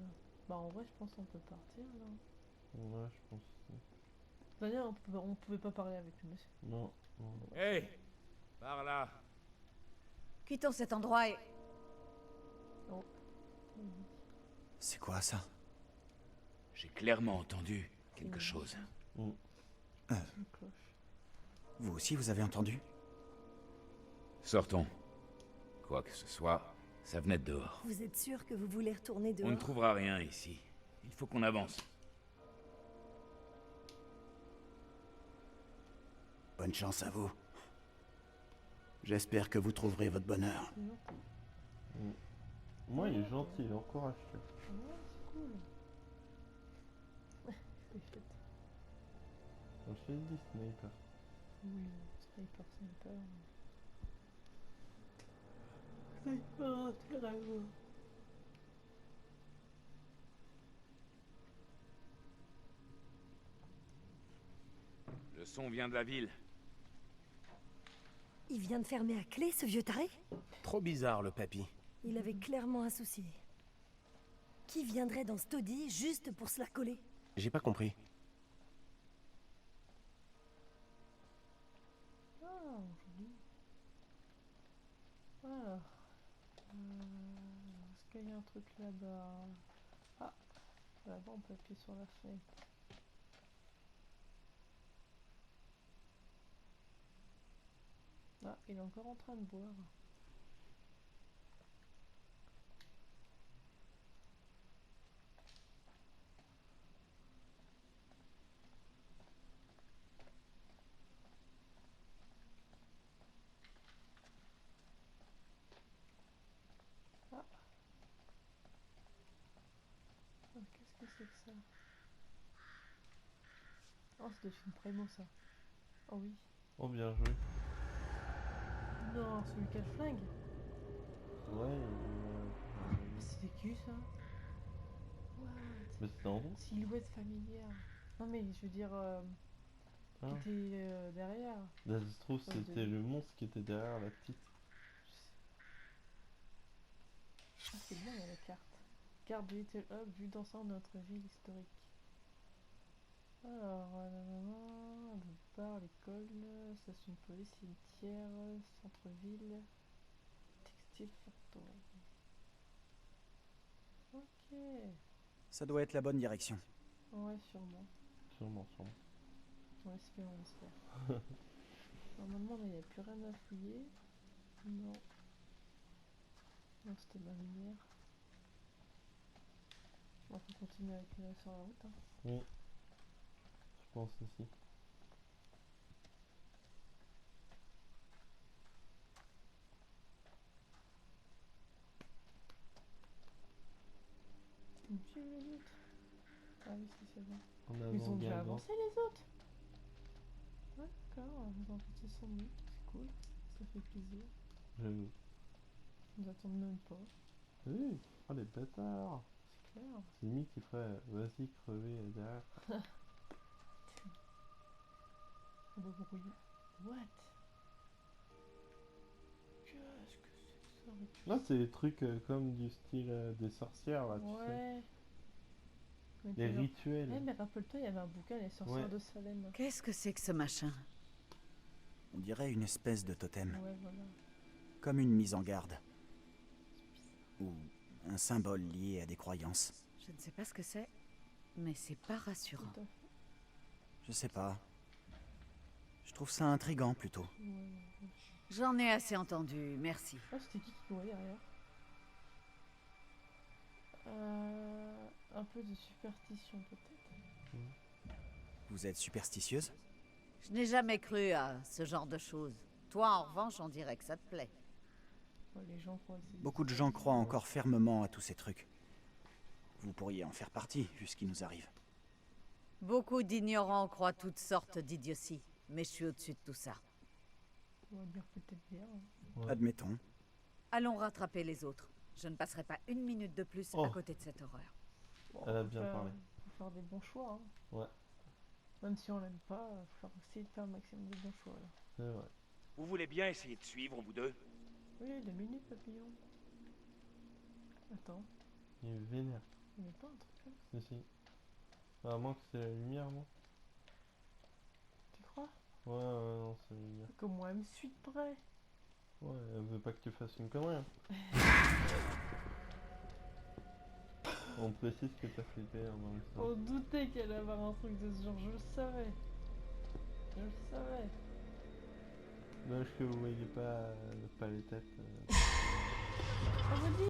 Bah en vrai je pense qu'on peut partir là. Ouais, je pense aussi. D'ailleurs on pouvait pas parler avec le monsieur. Non. non. Hey, par là. Quittons cet endroit et... Oh. C'est quoi ça? J'ai clairement entendu quelque chose. Une cloche. Vous aussi, vous avez entendu? Sortons. Quoi que ce soit, ça venait de dehors. Vous êtes sûr que vous voulez retourner dehors? On ne trouvera rien ici. Il faut qu'on avance. Bonne chance à vous. J'espère que vous trouverez votre bonheur. Moi, il est gentil, il encourage. Ouais, c'est cool. Fléchette. Je t'ai dit sniper. Oui, sniper. Le son vient de la ville. Il vient de fermer à clé, ce vieux taré? Trop bizarre, le papy. Il avait clairement un souci. Qui viendrait dans ce taudis juste pour se la coller? J'ai pas compris. Ah, joli. Alors. Est-ce qu'il y a un truc là-bas? Ah, là-bas on peut appuyer sur la fenêtre. Ah, il est encore en train de boire. Ah. Oh, qu'est-ce que c'est que ça? Oh, c'est des films Prémo, ça. Oh oui. Oh, bien joué. Non, celui qui a le flingue. Ouais, C'est des culs, ça. What? mais c'est en bon. Silhouette familière. Non, mais je veux dire, qui Ah. était derrière. Là, ça se trouve, Ouais, c'était le monstre qui était derrière la petite. Ah, c'est bien, il y a la carte. Carte de Little Hub, vue d'ensemble de notre ville historique. Alors, le bar, l'école, station de police, cimetière, centre-ville, textile factory. Ok. Ça doit être la bonne direction. Ouais, sûrement. Sûrement. On espère. Normalement, là, il n'y a plus rien à fouiller. Non. Non, c'était ma lumière. On peut continuer avec sur la route. Hein. Oui. Je pense aussi. Une petite minute. Ah oui, c'est bon. En Ils avant, ont bien déjà avant. avancé les autres. D'accord, ils ont avancé sans nous. C'est cool. Ça fait plaisir. J'avoue. Ils attendent même pas. Oui, oh les bâtards. C'est clair. C'est limite qui ferait vas-y crever derrière. On va brouiller. What? Qu'est-ce que c'est que ça? Là, c'est des trucs comme du style des sorcières, là, tu sais. Ouais. Mais Les genre- rituels. Eh, mais rappelle-toi, il y avait un bouquin, Les sorcières Ouais. de Salem. Qu'est-ce que c'est que ce machin? On dirait une espèce de totem. Ouais, voilà. Comme une mise en garde. Ou un symbole lié à des croyances. Je ne sais pas ce que c'est, mais c'est pas rassurant. Tout à fait. Je sais pas. Je trouve ça intriguant plutôt. J'en ai assez entendu, merci. Ah, c'était qui courait derrière? Un peu de superstition peut-être. Vous êtes superstitieuse? Je n'ai jamais cru à ce genre de choses. Toi, en revanche, on dirait que ça te plaît. Ouais, les gens croient aussi. Beaucoup de gens croient encore fermement à tous ces trucs. Vous pourriez en faire partie, vu ce qui nous arrive. Beaucoup d'ignorants croient toutes sortes d'idioties, mais je suis au-dessus de tout ça. On va dire peut-être bien. Ouais. Admettons. Allons rattraper les autres. Je ne passerai pas une minute de plus Oh. à côté de cette horreur. Bon, Elle a faut bien faire- parlé. faut faire des bons choix. Hein. Ouais, Même si on l'aime pas, faut faire essayer de faire un maximum de bons choix. Là. c'est vrai. Vous voulez bien essayer de suivre, vous deux? Oui, 2 minutes, papillon. Attends, Il est vénère. il n'y a pas un truc là? Si. À moins que c'est la lumière, non? Tu crois? Ouais, non, c'est la lumière. Que moi, elle me suit de près. Ouais, elle veut pas que tu fasses une connerie. Hein. On précise que t'as flippé hein, dans le sens. On doutait qu'elle allait avoir un truc de ce genre, je le savais. Je le savais. Dommage que vous voyez pas les têtes. On me dit